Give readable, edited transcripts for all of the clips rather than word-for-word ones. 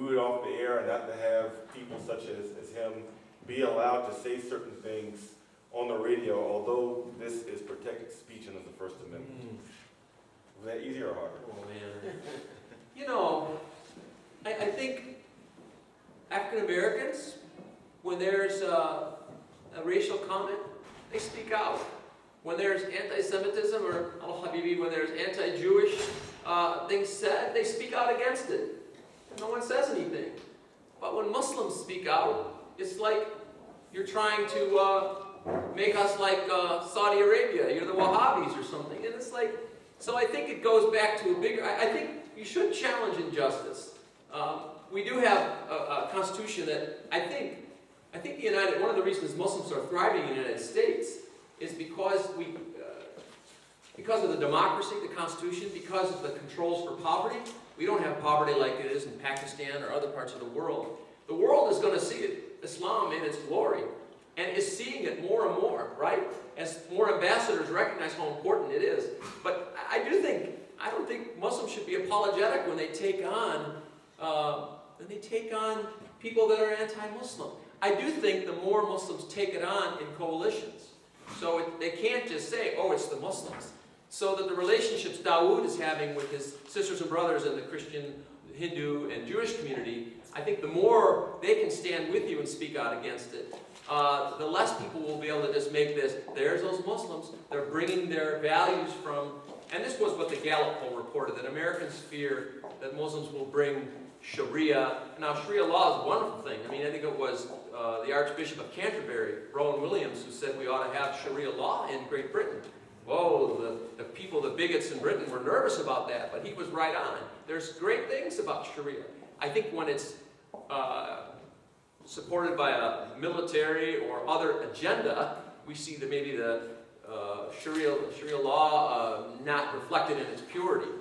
booted off the air and not to have people such as him be allowed to say certain things on the radio, although this is protected speech under the First Amendment. Was that easier or harder? Oh, man. You know, I think African Americans, when there's a racial comment, they speak out. When there's anti-Semitism, or al-Habibi, when there's anti-Jewish things said, they speak out against it. And no one says anything. But when Muslims speak out, it's like you're trying to make us like Saudi Arabia. You're the Wahhabis or something. And it's like, so I think it goes back to a bigger, I think you should challenge injustice. We do have a constitution that I think the United, one of the reasons Muslims are thriving in the United States is because because of the democracy, the Constitution, because of the controls for poverty. We don't have poverty like it is in Pakistan or other parts of the world. The world is going to see Islam in its glory, and is seeing it more and more, right? As more ambassadors recognize how important it is. But I don't think Muslims should be apologetic when they take on people that are anti-Muslim. I do think the more Muslims take it on in coalitions. So they can't just say, oh, it's the Muslims. So that the relationships Dawud is having with his sisters and brothers in the Christian, Hindu, and Jewish community, I think the more they can stand with you and speak out against it, the less people will be able to just make this, there's those Muslims, they're bringing their values from, and this was what the Gallup poll reported, that Americans fear that Muslims will bring Sharia. Now, Sharia law is a wonderful thing. I mean, I think it was the Archbishop of Canterbury, Rowan Williams, who said we ought to have Sharia law in Great Britain. Whoa, the people, the bigots in Britain were nervous about that, but he was right on. There's great things about Sharia. I think when it's supported by a military or other agenda, we see that maybe the Sharia law not reflected in its purity.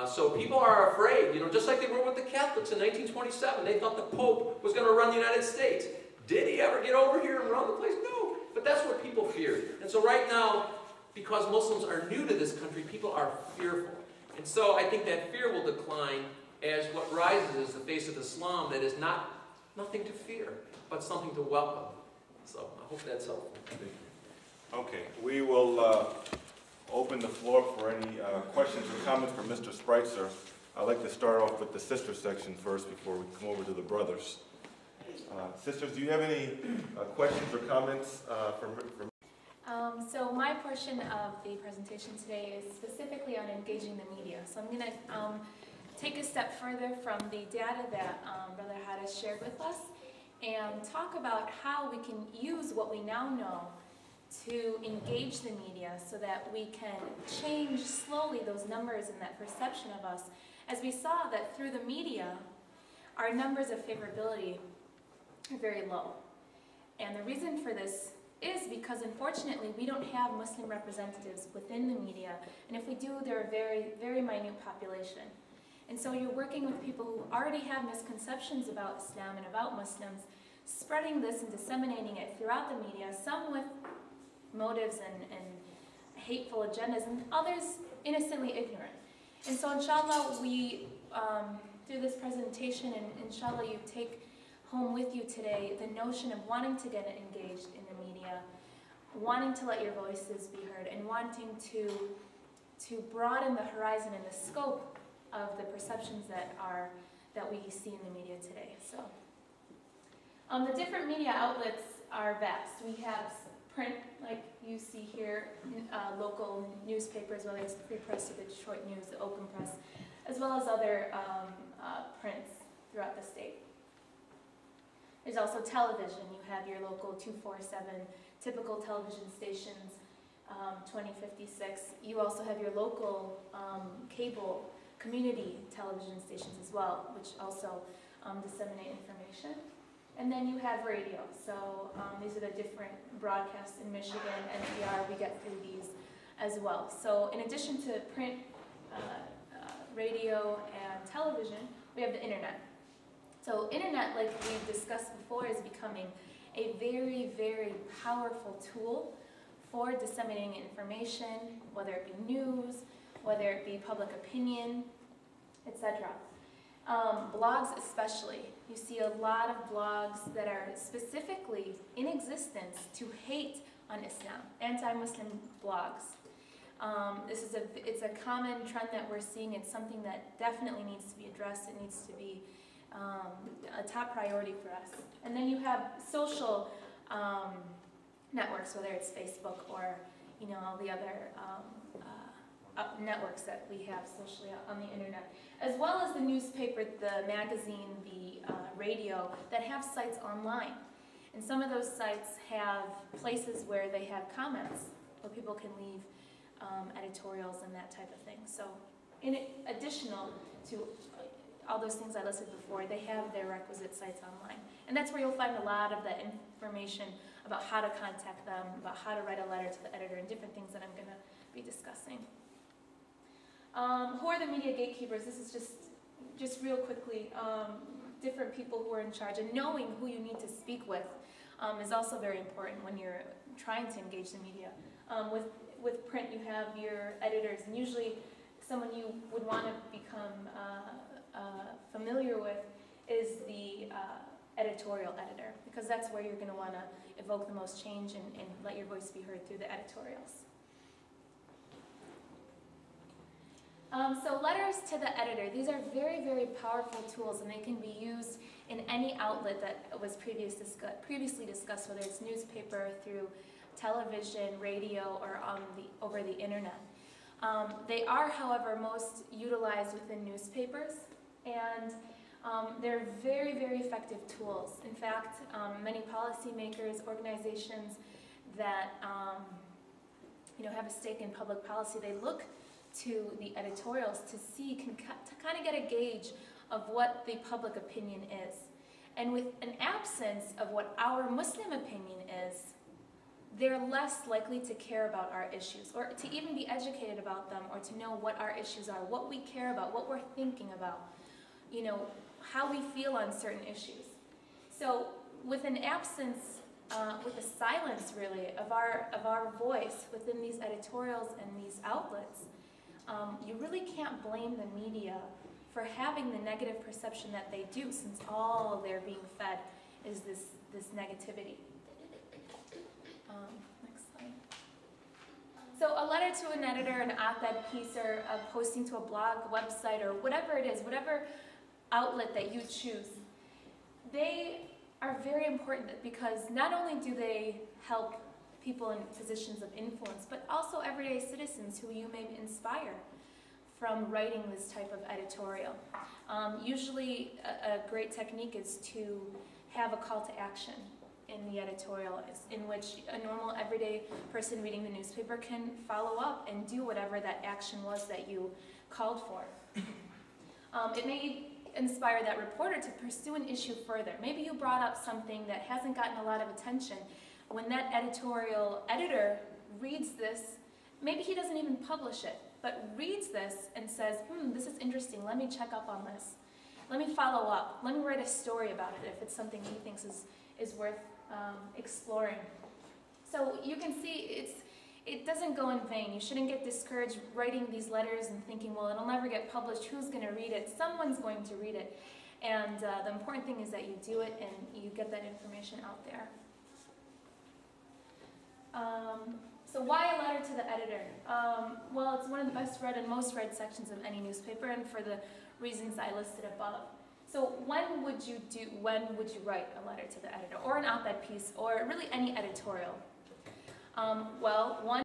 So people are afraid, you know, just like they were with the Catholics in 1927. They thought the Pope was going to run the United States. Did he ever get over here and run the place? No. But that's what people feared. And so right now, because Muslims are new to this country, people are fearful. And so I think that fear will decline as what rises is the face of Islam that is nothing to fear, but something to welcome. So I hope that's helpful. Okay, we will open the floor for any questions or comments for Mr. Spreitzer. I'd like to start off with the sister section first before we come over to the brothers. Sisters, do you have any questions or comments from So my portion of the presentation today is specifically on engaging the media. So I'm going to take a step further from the data that Brother Hadis shared with us and talk about how we can use what we now know to engage the media so that we can change slowly those numbers and that perception of us. As we saw that through the media, our numbers of favorability are very low. And the reason for this is because, unfortunately, we don't have Muslim representatives within the media. And if we do, they're a very, very minute population. And so you're working with people who already have misconceptions about Islam and about Muslims, spreading this and disseminating it throughout the media, some with motives and hateful agendas, and others innocently ignorant. And so inshallah, we, through this presentation, and inshallah you take home with you today the notion of wanting to get engaged in the media, wanting to let your voices be heard, and wanting to broaden the horizon and the scope of the perceptions that we see in the media today. So, the different media outlets are vast. We have print, like you see here, local newspapers, whether it's the Free Press or the Detroit News, the Open Press, as well as other prints throughout the state. There's also television. You have your local 247 typical television stations, 2056. You also have your local cable community television stations as well, which also disseminate information. And then you have radio. So these are the different broadcasts in Michigan, NPR, we get through these as well. So in addition to print, radio, and television, we have the internet. So internet, like we've discussed before, is becoming a very, very powerful tool for disseminating information, whether it be news, whether it be public opinion, etc. Blogs especially. You see a lot of blogs that are specifically in existence to hate on Islam, anti-Muslim blogs. It's a common trend that we're seeing. It's something that definitely needs to be addressed. It needs to be a top priority for us. And then you have social networks, whether it's Facebook or all the other networks that we have socially on the internet, as well as the newspaper, the magazine, the radio that have sites online. And some of those sites have places where they have comments, where people can leave editorials and that type of thing. So additional to all those things I listed before, they have their requisite sites online. And that's where you'll find a lot of that information about how to contact them, about how to write a letter to the editor, and different things that I'm going to be discussing. Who are the media gatekeepers? This is just real quickly, different people who are in charge, and knowing who you need to speak with is also very important when you're trying to engage the media. With print, you have your editors, and usually someone you would want to become familiar with is the editorial editor, because that's where you're going to want to evoke the most change and let your voice be heard through the editorials. So letters to the editor, these are very, very powerful tools, and they can be used in any outlet that was previously discussed, whether it's newspaper, through television, radio, or over the internet. They are, however, most utilized within newspapers, and they're very, very effective tools. In fact, many policymakers, organizations that have a stake in public policy, they look to the editorials to kind of get a gauge of what the public opinion is. And with an absence of what our Muslim opinion is, they're less likely to care about our issues, or to even be educated about them, or to know what our issues are, what we care about, what we're thinking about, how we feel on certain issues. So with an absence, with a silence really of our voice within these editorials and these outlets, you really can't blame the media for having the negative perception that they do, since all they're being fed is this negativity. Next slide. So a letter to an editor, an op-ed piece, or a posting to a blog, website, or whatever it is, whatever outlet that you choose, they are very important, because not only do they help people in positions of influence, but also everyday citizens who you may inspire from writing this type of editorial. Usually a great technique is to have a call to action in the editorial, in which a normal everyday person reading the newspaper can follow up and do whatever that action was that you called for. It may inspire that reporter to pursue an issue further. Maybe you brought up something that hasn't gotten a lot of attention. When that editorial editor reads this, maybe he doesn't even publish it, but reads this and says, this is interesting, let me check up on this. Let me follow up. Let me write a story about it if it's something he thinks is worth exploring. So you can see it doesn't go in vain. You shouldn't get discouraged writing these letters and thinking, well, it'll never get published. Who's going to read it? Someone's going to read it. And the important thing is that you do it and you get that information out there. So why a letter to the editor? Well, it's one of the best read and most read sections of any newspaper, and for the reasons I listed above. So when would you write a letter to the editor, or an op-ed piece, or really any editorial? Well, one